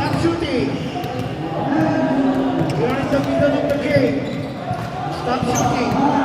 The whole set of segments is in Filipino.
Stop shooting. You are in the middle of the game. Stop shooting.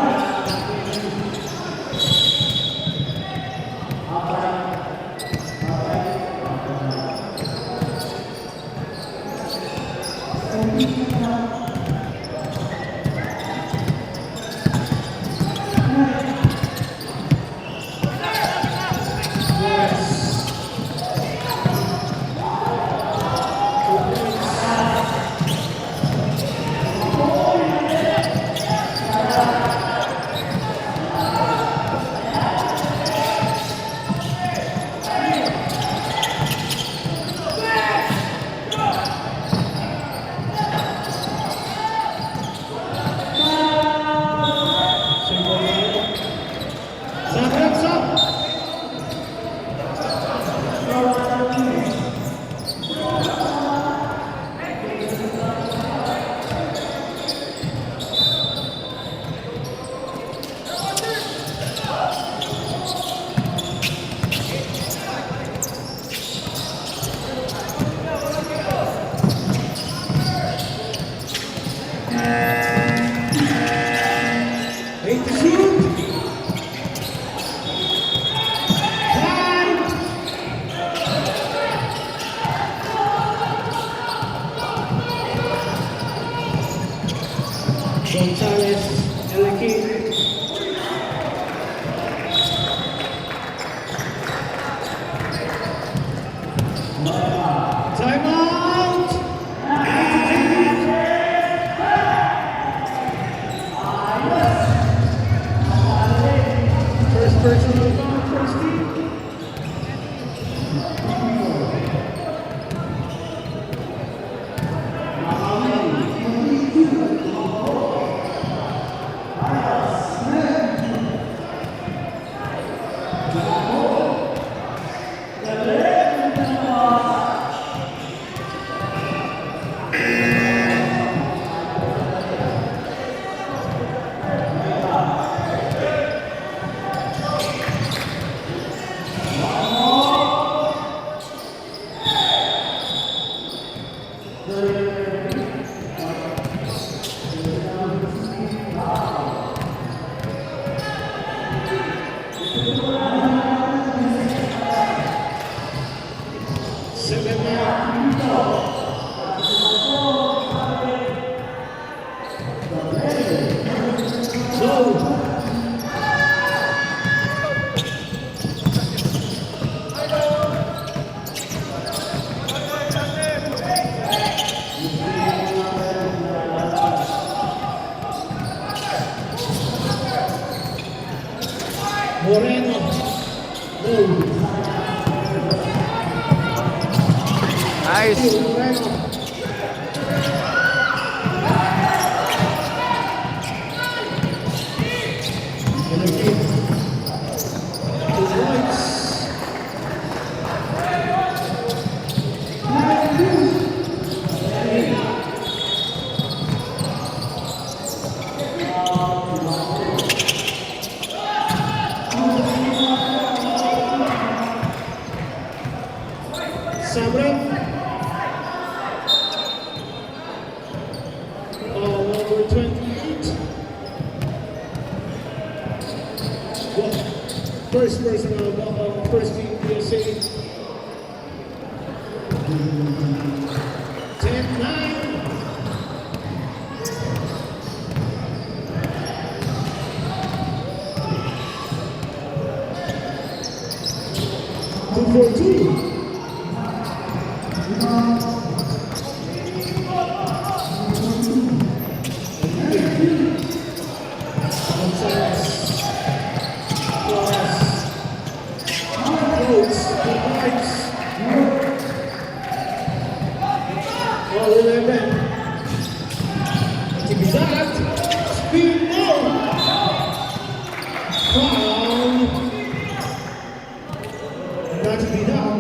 Gonzalez, Eleki. Timeout! First personal foul, first team. Moreno. Nice. Moreno. Sabra, number 28. Well, first person of first team USA. 10-9. Two for two.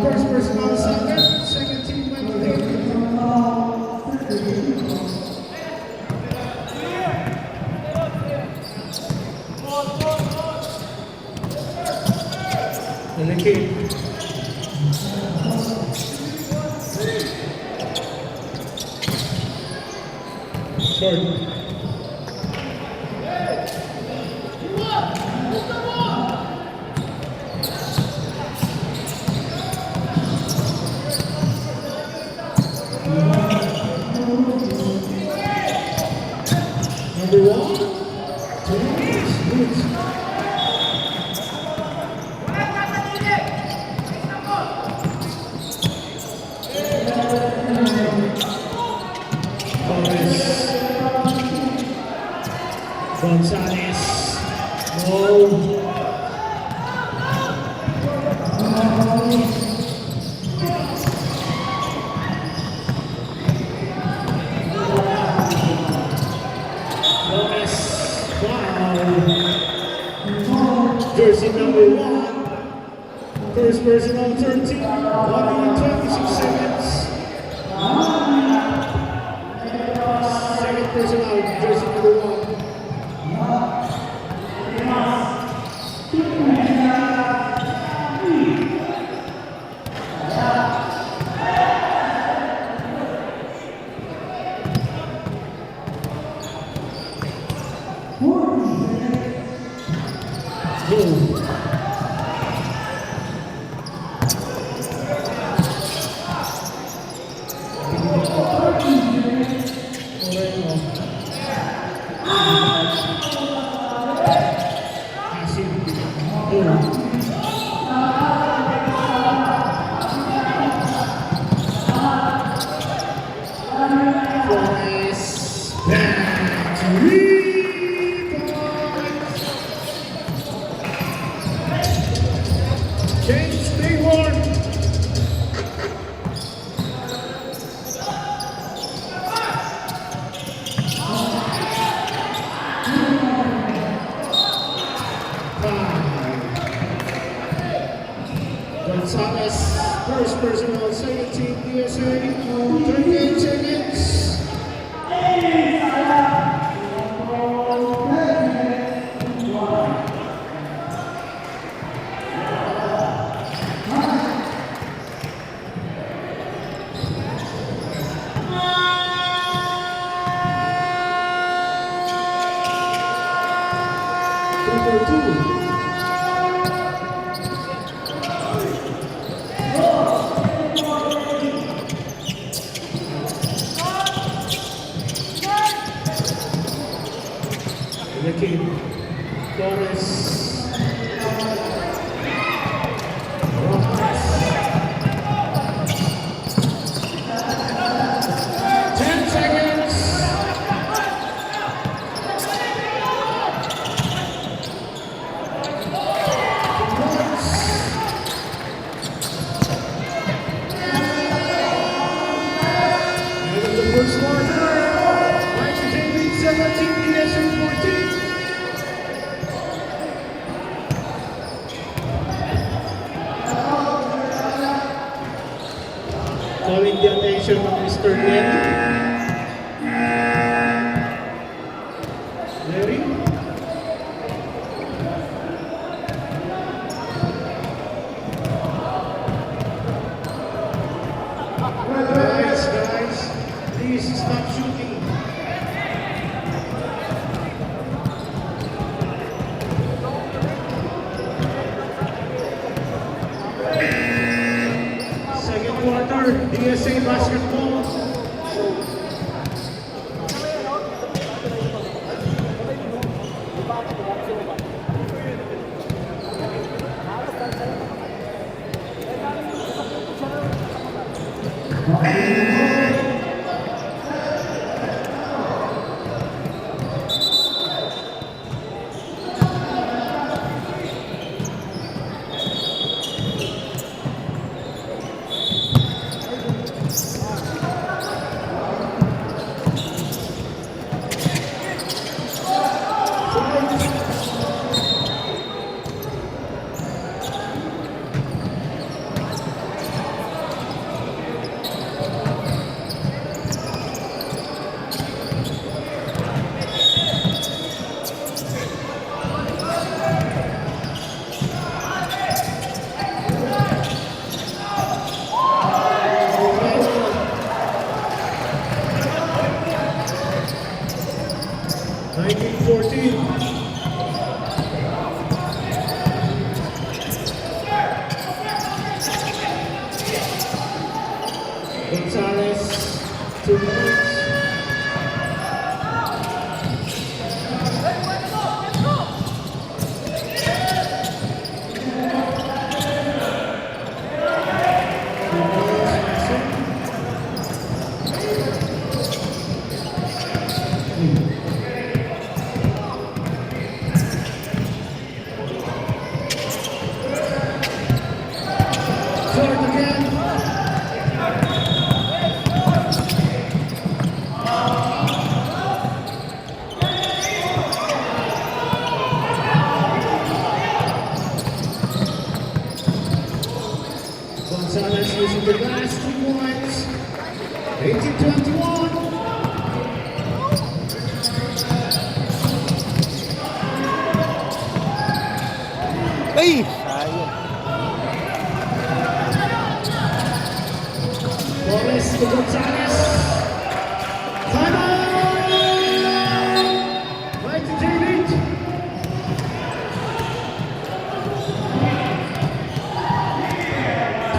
First person on the second team went to the and the kid. Short. Number 1. Good. Gonzalez. No. Gomez. Wow. Jersey number 1. First personal 13. 1 minute 26 seconds. Second personal, jersey number 1. James Bayward. Gonzalez, first personal, 17 USA, 38 seconds. Number 2. The king, Torres. Rojas. 10 seconds. End of the first quarter. Nitrogen leads 17, DSM 14. Calling the attention of Mr. Lenny. Larry. Guys, please stop shooting. Second quarter, DSA basketball. Gonzalez, 2 points. Third again. Gonzalez using the last 2 points. 18-21. Ay! Sayang. Torres to Gonzalez. Timeout! Right to David.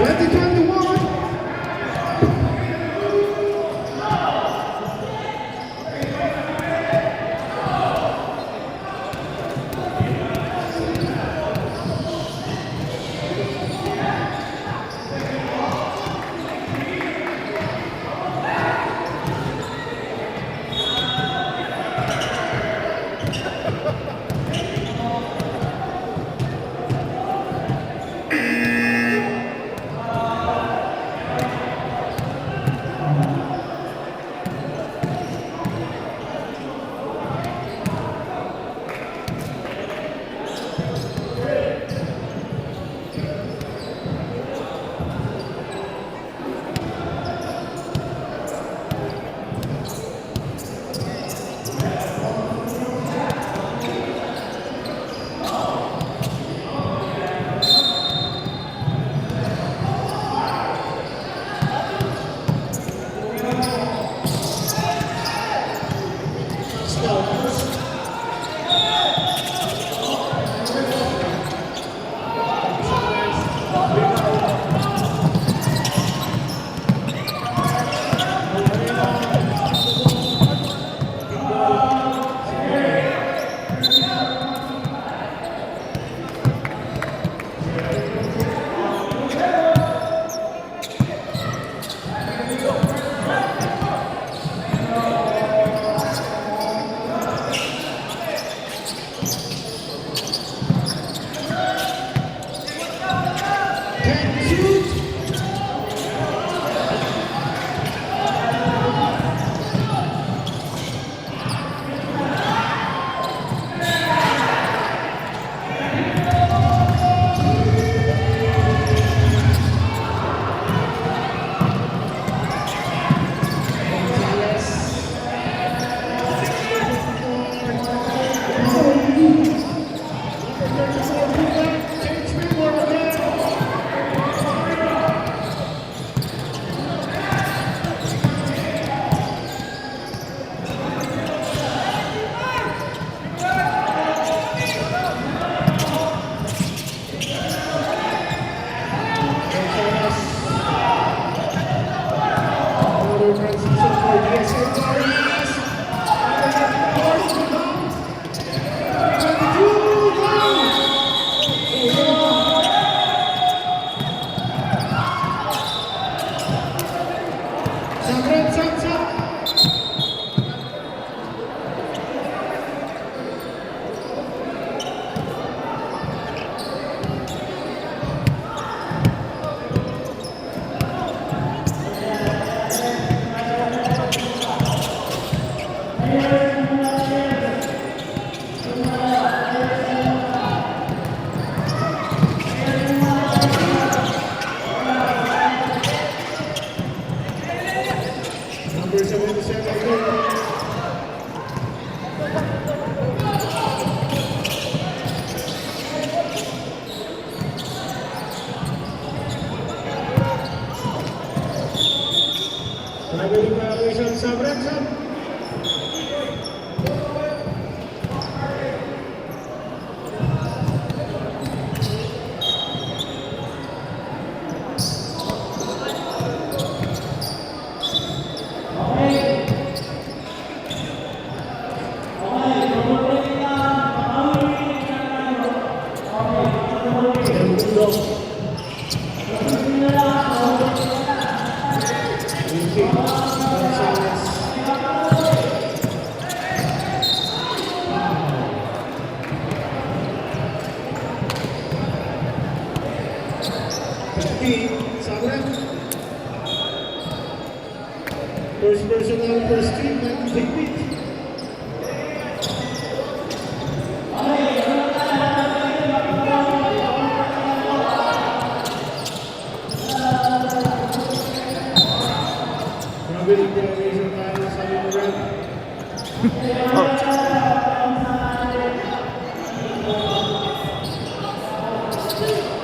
(2021). sa Branson. First personal, first team, and take it. Grabe yung generation tayo sa Limuran. First personal, first team.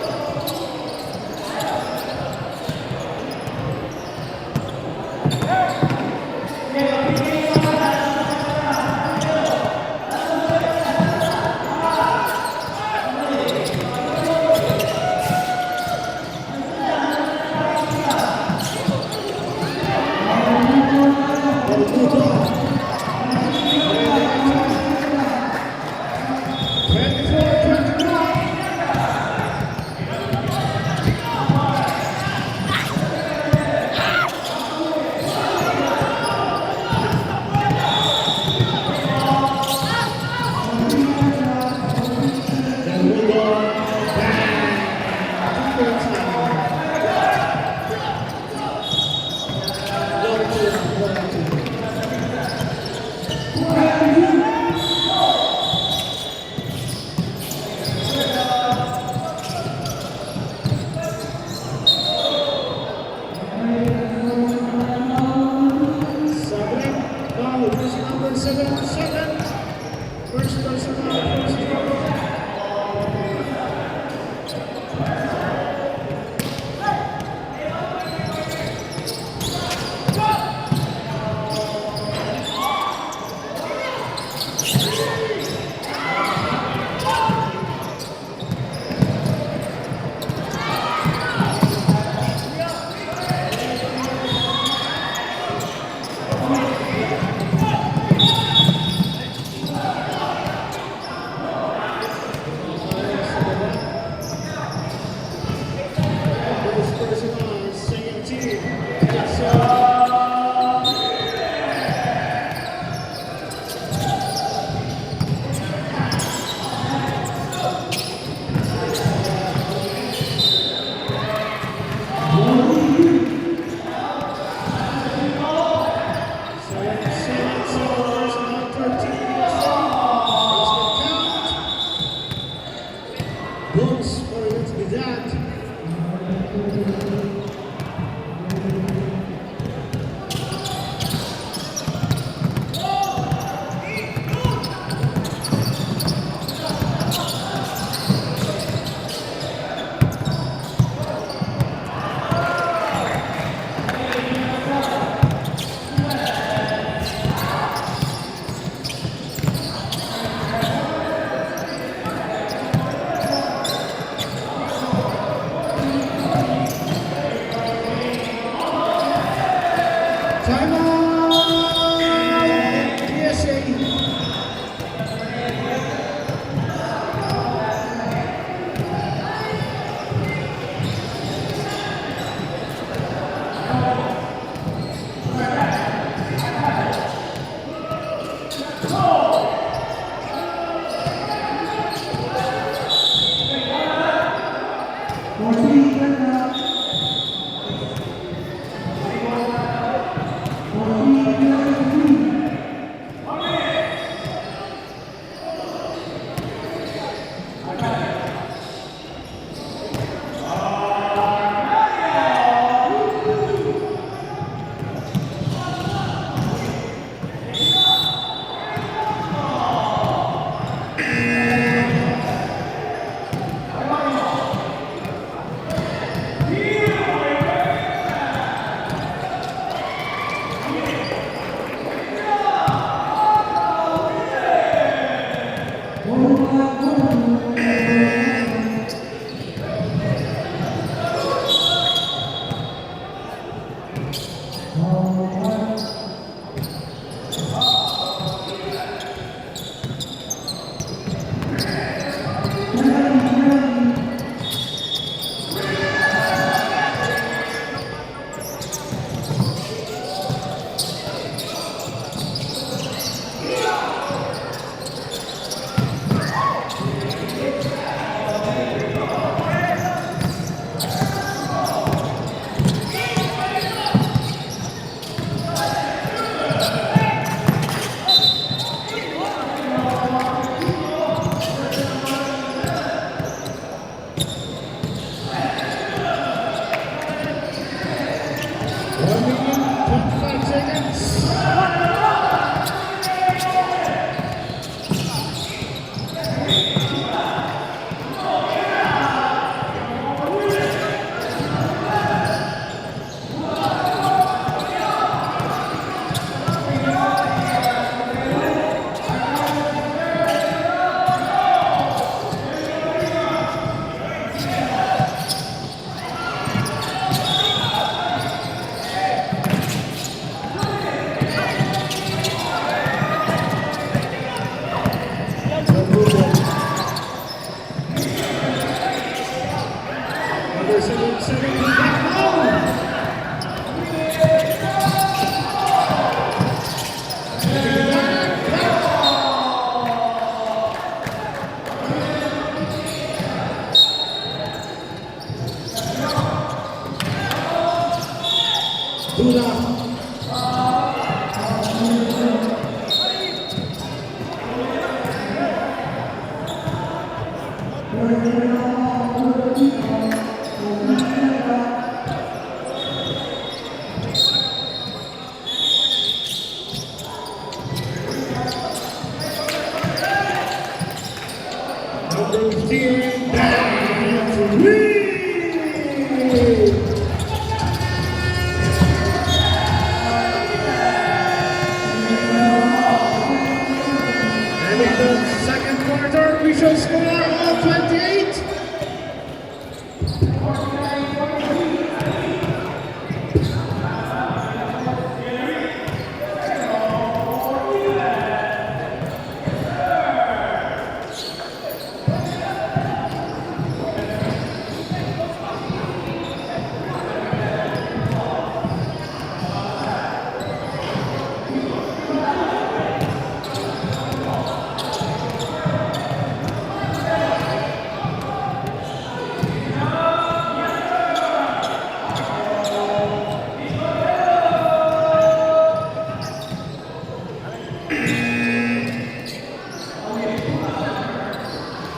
official score of 28.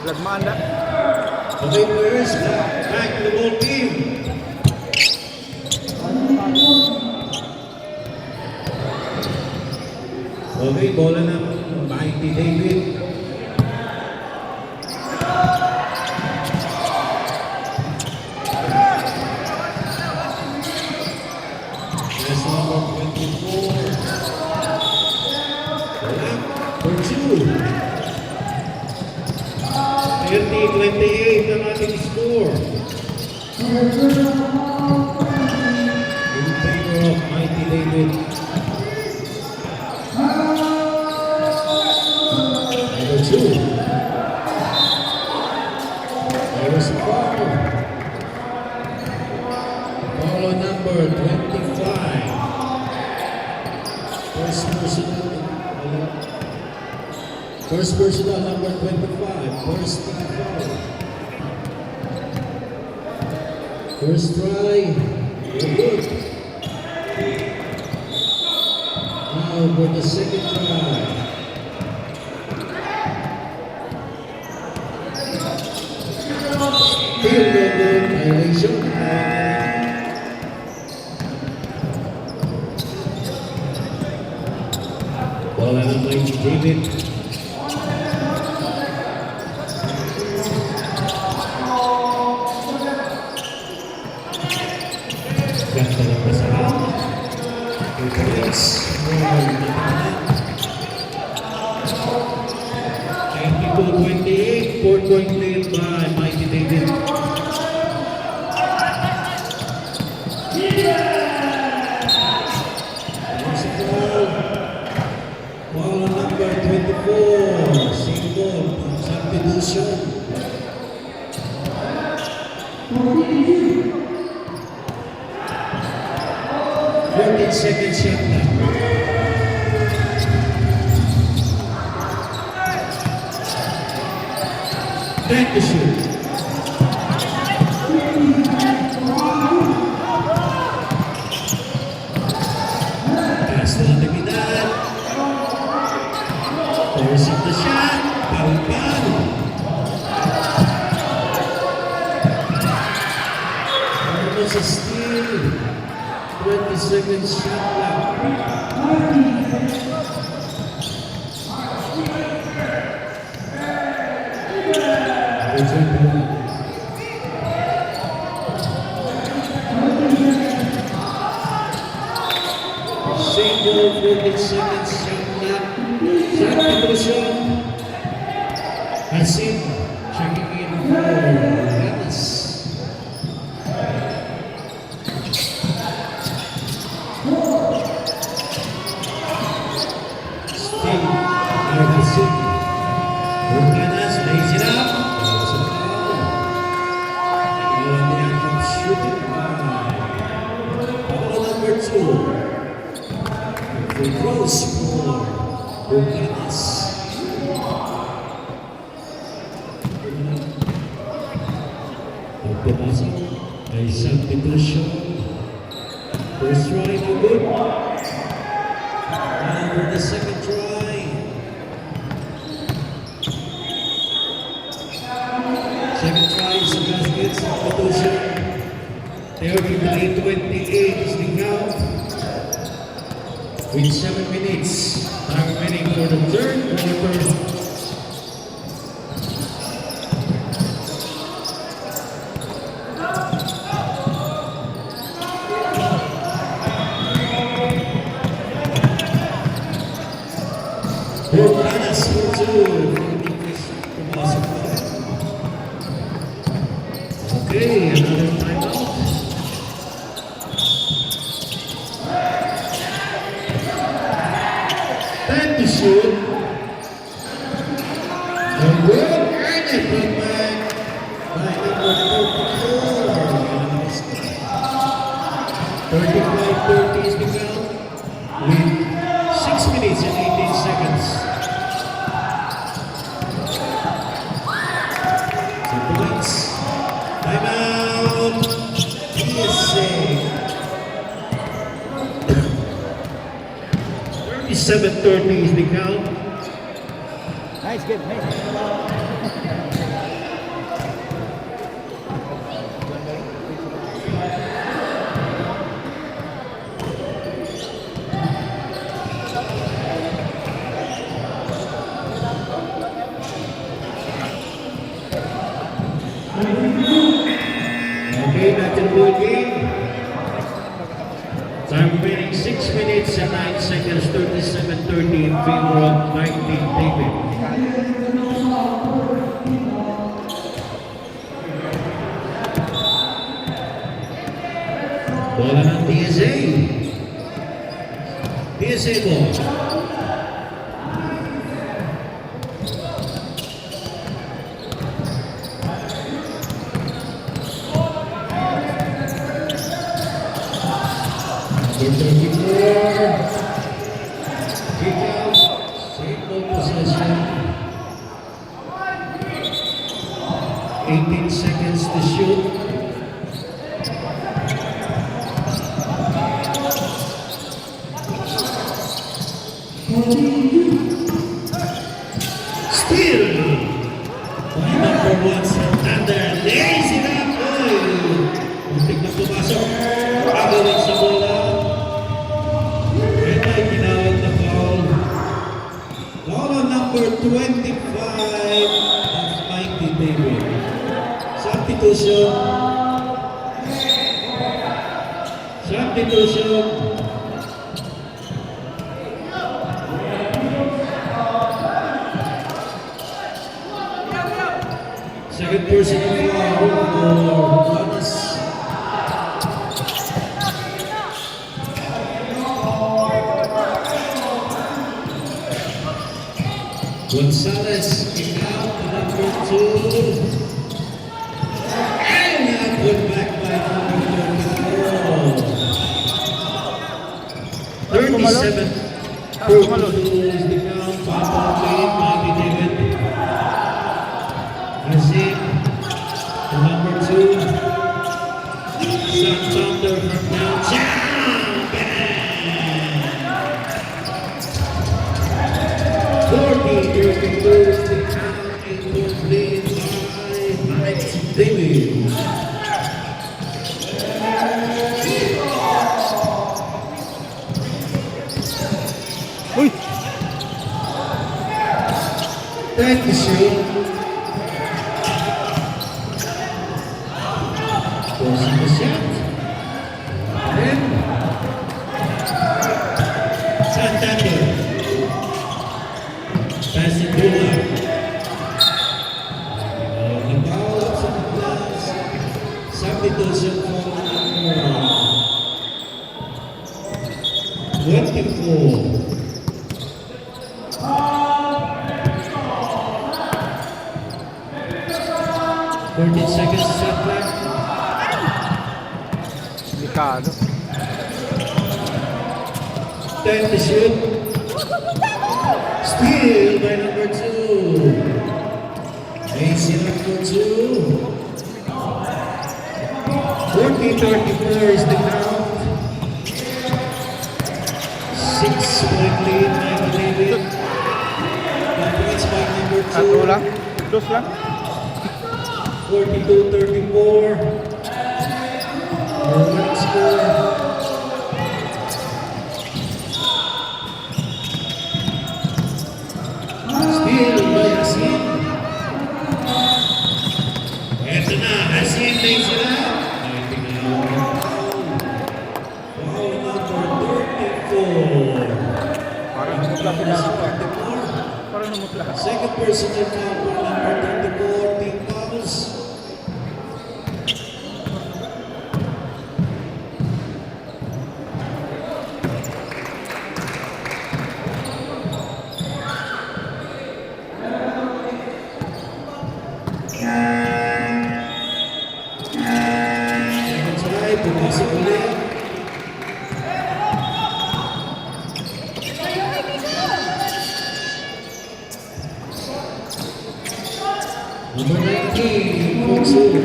Lagmanda. Okay, players, back to the ball team. Okay, bola na Mighty David. That's number 24. Bola for 2. 30-28 ang ating score. In favor of Mighty David. Number 2. There was a foul. Foul on number 25. First personal number 25. First team foul. First try. You're good. Now for the second try. Still no good. Violation. Bola ng Mighty David. Ganda ng pasahan. Yes. 92-28. 4-point lead by Mighty David. There's a foul. Foul on number 24. Single. Substitution. 14 seconds shot now. Time to shoot. Pass to Natividad. Forcing the shot. Palpano. Almost a steal. 20 seconds shot clock. Single 20 seconds shot clock. Substitution. Hasim checking in for Ramas. Urganas lays it up. There's a foul. And the outcome shooting foul number 2. Free throws for Urganas. Pagpapasok ay substitution. First try no good. Now for the second try. Second try is the basket substitution. 33-28 is the count. With 7 minutes. Time remaining for the third quarter. Urganas for 2. Pumasok Time to shoot. And good. And a put back by number 34. 35-30 is the count with 6 minutes and 18 seconds. So points. Timeout. PSA. 37-30 is the count. Nice game, nice. Okay, natin ball game. Time remaining 6 minutes and 9 seconds, 37-30 in favor of 19 David. Bola ng PSA. PSA ball. Number 34. Kick out. Same ball possession. 18 seconds to shoot. Still, by number 1, Santander, lays it up. Muntik na pumasok. Pagawin sa bola. And ay tinawag na foul. Foul on number 25 of Mikey David. Substitution. Substitution. Second personal foul for Jonas. Gonzalez kick out to number 2. And put back by number 34. 37-42 is the count. Papa lead, Mikey David. Azim to number 2. Santander from downtown. Bang! 40-32 is the count. 8-point lead by Mike David. Uy! Thank you, shoot. Forcing the shot. And Santander. Passing bola. The ball up sa glass. Substitution for number 24. 14 seconds shot clock. Delikado. Time to shoot. Steal by number 2. Easy number 2. 40-34 is the count. 6-point lead, Michael David. 1 points by number 2. Satu lang. Dos lang. 42-34. One score. Steal by Hasim. Eto na, Hasim lays it up. Foul number 34. Parang namutla sila. Parang namutla. Second personal foul for number 34, team fouls. Number 19, Kotsu.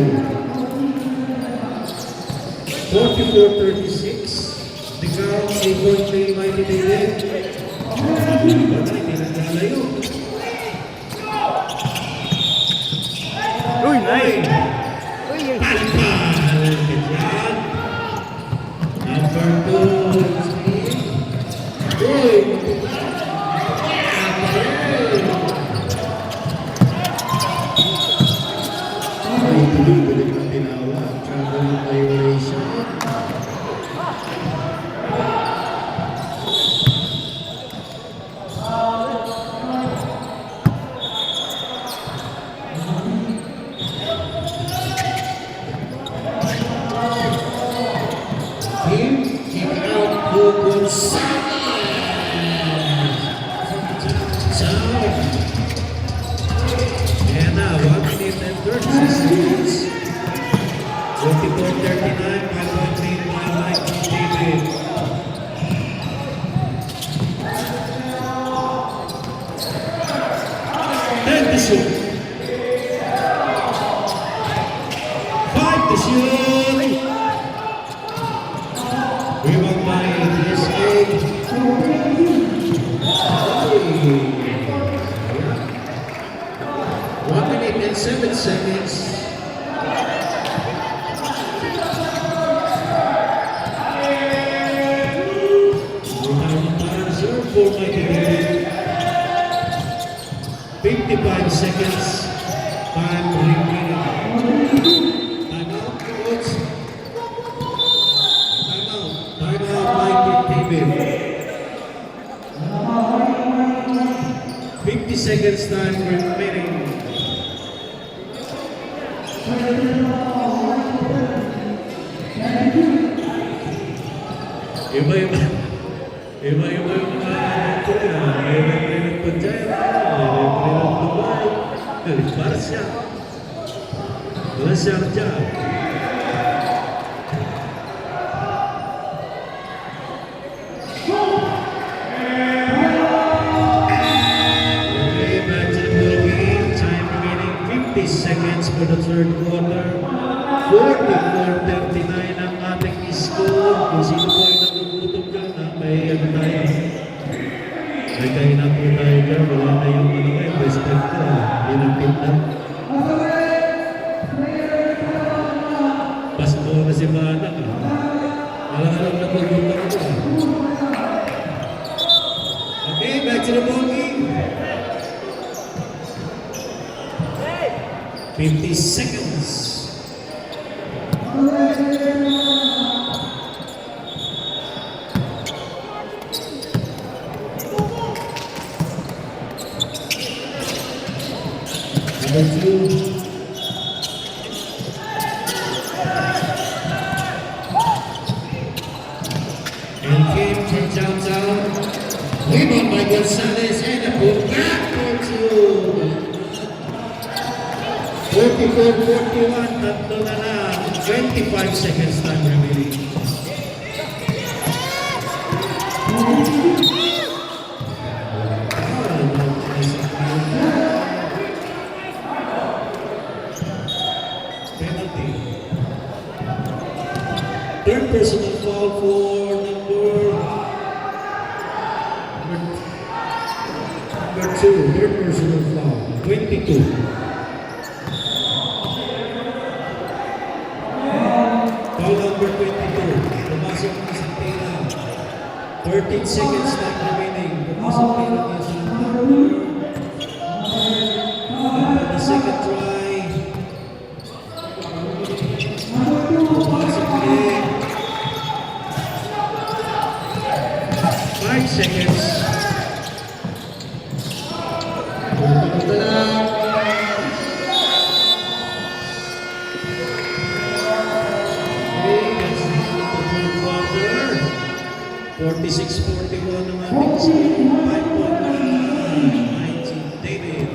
44-36. The count, 8-point play, Mighty David. Wala, hindi naglalayo. Uy, nice! Uy, yung Number 2, Uy! Ay, tuloy-tuloy na tinawag. Travel violation. Kick out to Gonzalez. Sound. And now, 1 minute and 36 seconds. 24-39, 5-point lead by Michael David. Ten to shoot. 5 to shoot. Rebound by DSA. 1 minute and 7 seconds. Rebound para serve for Mighty David. 55 seconds. Time remaining. Time out, coach. Time out, Mighty David. 50 seconds time remaining. Iba-iba yung mga kuya. May pa dyan. May Dubai. Barca. Wala siyang job. Okay, back to the ball game. Time remaining 50 seconds for the third quarter. 44-39 ang ating score. Kung sino po ay nagugutom dyan, may ano tayo. May kainap po tayo dyan. Wala na yung ano kayo. Best friend ko. Yun ang pinta. Pasko na si Manak. Wala ka lang nagugutom ko. Okay, back to the ball game. 50 seconds. Number 2. And came from downtown. Rebound by Gonzalez and a put back for 2. 44-41, tatlo na lang. 25 seconds time remaining. Penalty. Third personal foul for number 2. Third personal foul. 22. Foul number 22. Pumasok na sa tira. 13 seconds time remaining. Pumasok tira na sa the second try. Pumasok ulit. 5 seconds. Pumasok na lang. 46-41 ang ating score. 5-point lead. David.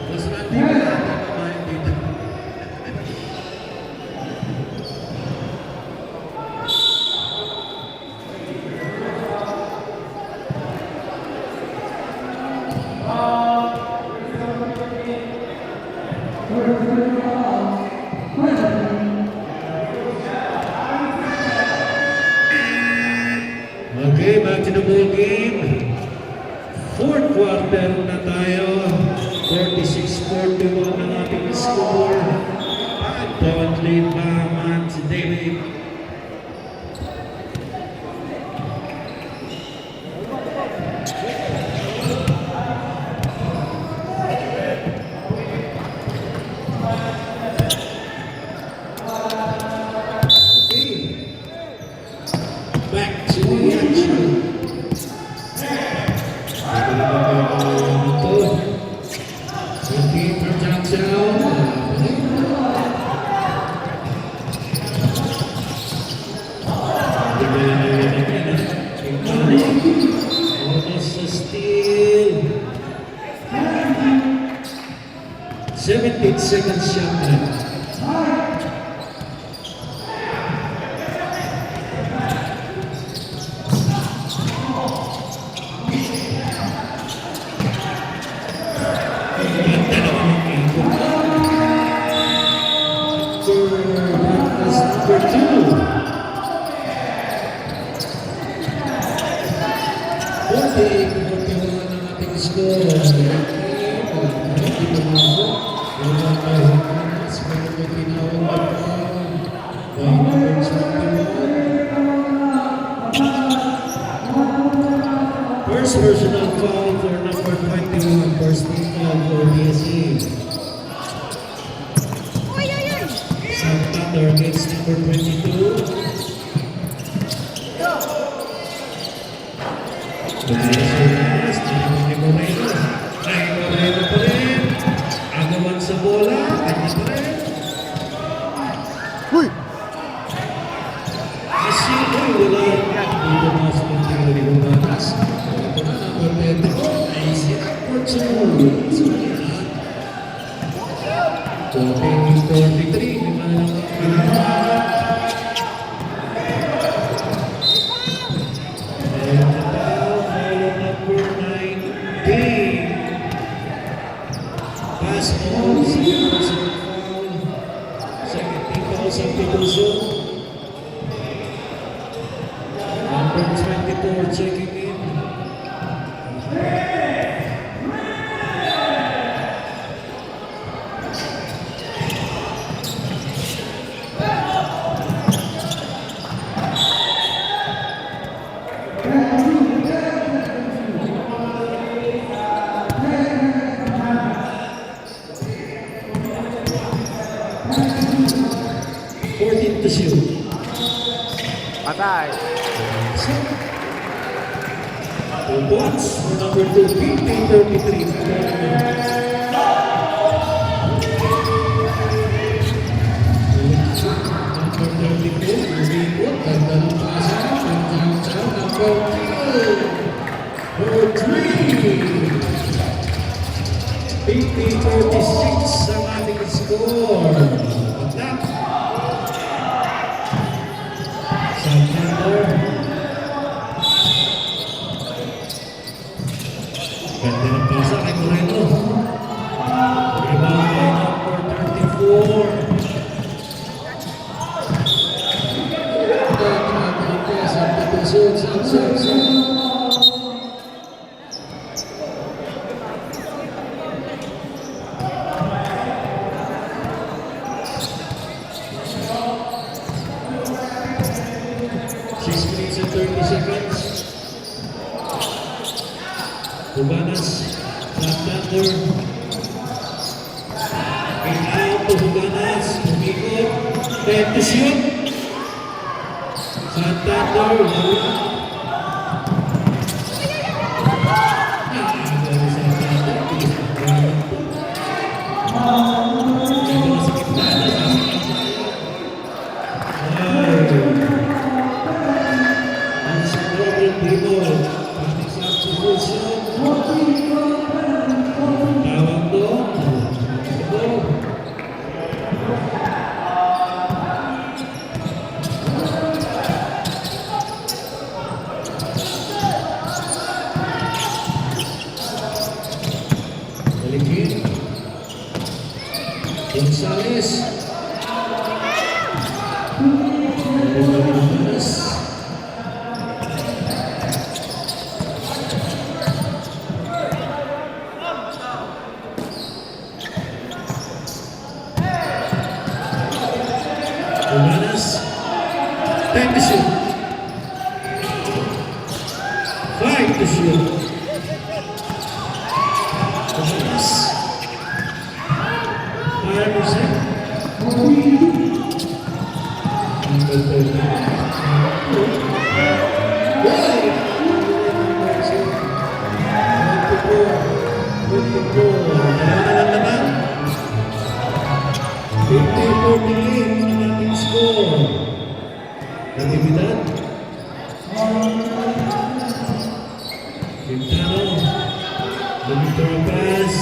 Mas natin na natin dito. 17 seconds shot clock. Number 2. 40-41 ang ating score. Hindi mo mo. Wala tayo. Pero may tinawag na number 21. First personal foul for number 21. First team foul for BSE. Sam Thunder against number 22. Moreno pa rin. Agawan sa bola. Kanya pa rin. Uy! Kasi wala. Dito mas ng tiro ni Bumanas. Ito na number 10. Ay si Upward sa mulo. Sa kanila. 43. Lima na lang ang kailangan. Pass ball, second personal foul. Second team foul sa Picoso. Number 24 checking in. To shoot. Patay. 2 points for number 2, 50-33. Number 32, umikot. Ganda ng pasa. Number 2. For 3. 50-46 ang ating score. Attack. Ganda ng pasa kay Moreno. Rebound by number 34. Ganda ng pasa kay Picoso. Huganas, Santander. In out to Huganas, umikot. Then to shoot. Santander, wala. Dari Santander, ito sa kitana, ang sa double dribble. Pati sa position. Tawag doon. Balikin. Gonzales. Gonzales. Huganas. Time to shoot. 5 to shoot. Huganas. 5%. Number 30. Natividad. Quintano. Lumito ang pass.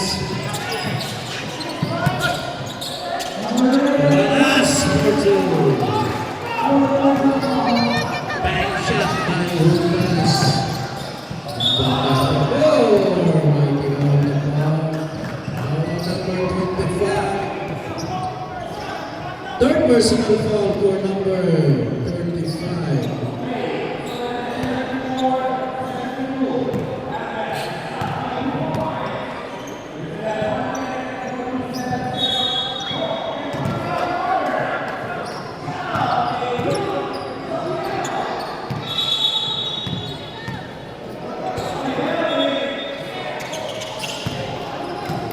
Third personal foul for number 35.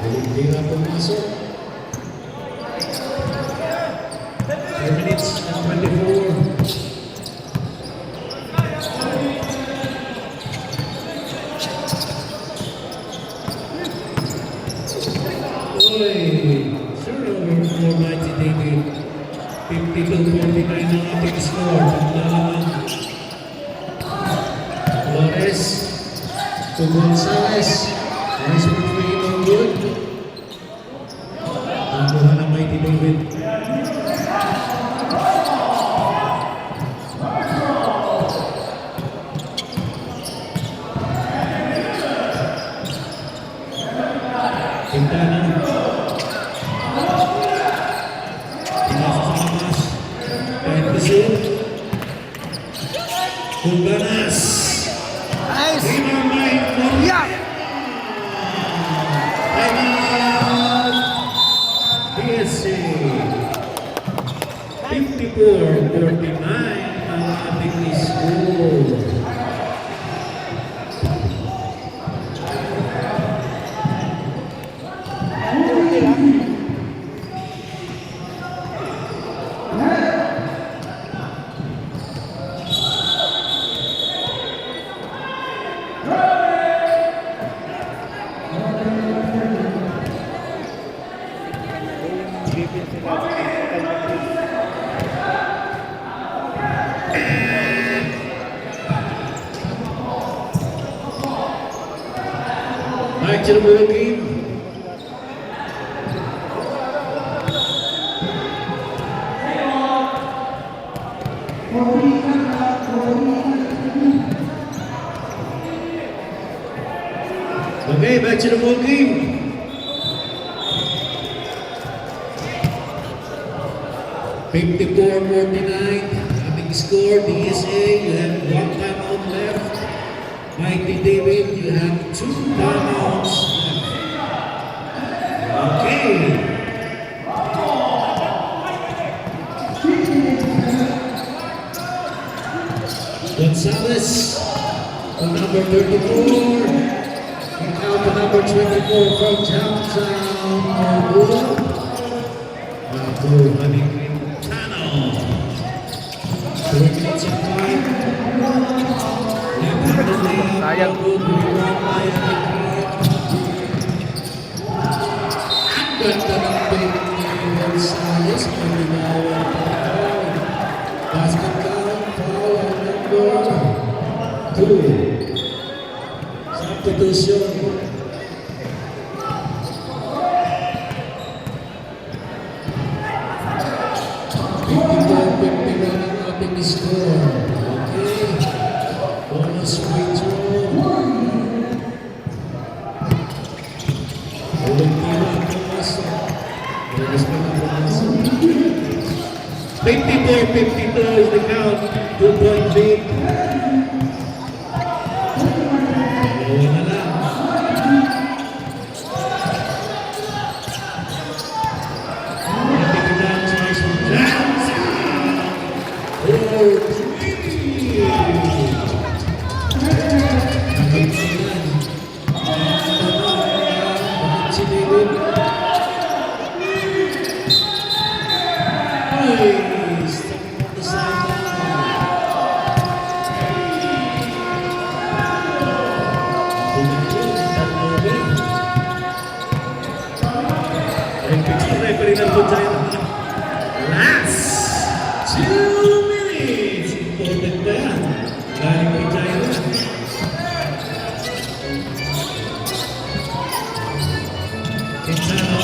Hindi na pumasok. 4 minutes and 24. Oy, turnover for Mighty David. 52-49 ang ating score. Paglalamang Flores to Gonzales. Nice referee, no good. Nakuha ng Mighty David. Quintana. Pinasa sa labas. Kahit Brazil. Kunganas. Nice! Rebound by Flores. Yeah! Timeout. PSA. 54-49 ang ating score. Back to the ball game. Okay, back to the ball game. Fifty-four, 49. Having scored DSA, you have one timeout left. Mighty David, you have 2 timeouts left. Okay. Gonzales on number 34. And out to number 24 from downtown Marlboro. Marlboro having Quintana. 4 minutes and 5. Sayang. Ganda ng bait ni Gonzales. Paginawa pa ito. Basket count, foul on number 2. Substitution. Ang ating score. Okay. Bonus free throw. Walang tira ang pumasok. Bonus pa na pumasok. 54-52 is the count. 2-point lead. Dalawa na lang. Natikilang choice from Johnson. For 3. Nakagsinan. Si David. Ay, stepping on the sideline. Bumayon, Tanove. Ay, picture pa rin ang Pujaya. Last 2 minutes. Important pa yan. Galing Pujaya na. Quintana.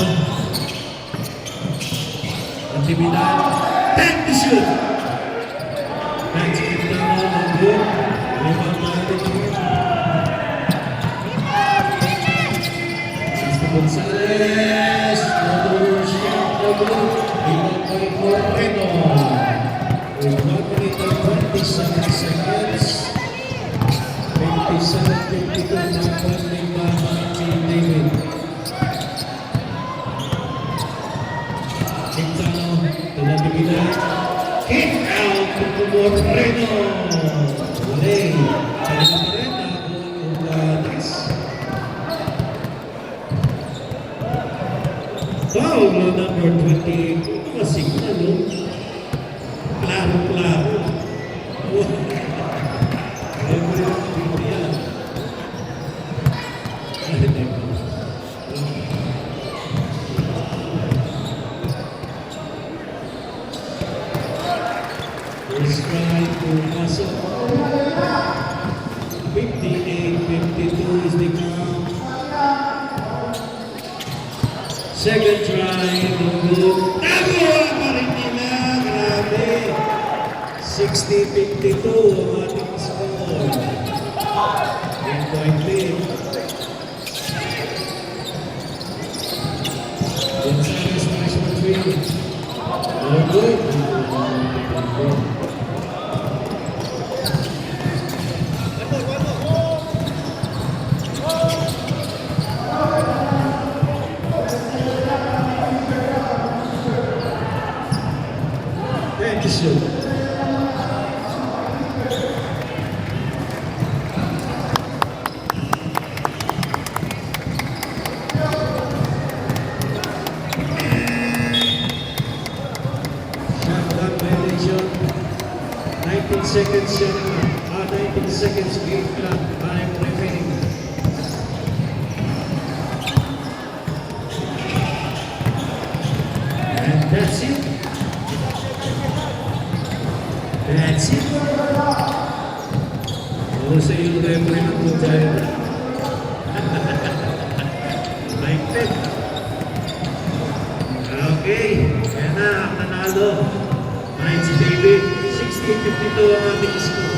Actividad. Time to shoot. Back to Quintana. Ang good. Rebound natin. Hasta Gonzales. Another shot. No good. Rebound by Moreno. With 1 minute and 27 seconds. 27-52 na pwedeng ba si David. Quintano, tumatibigay. Kick out to Moreno. Walay. Kanina pa rin na Ugadas. Foul number 28. Masigna, no? Klaro-klaro. First try to pasok. 58-52 is the count. Second try, no good. Nakuha pa rin nila. Grabe. 60-52 ang ating score. 8-point lead. Gonzalez, nice one three. No good. Thank you, sir. Shotgun violation. 19 seconds, 19 seconds game clock. Time remaining. And that's it. That's it. Ano sa iyo referee ng Putay? Like that. Okay. Yan na, ang nanalo. Nice baby. 60-52 ang ating score.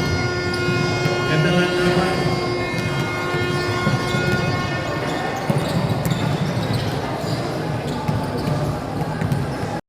Ganda lang naman.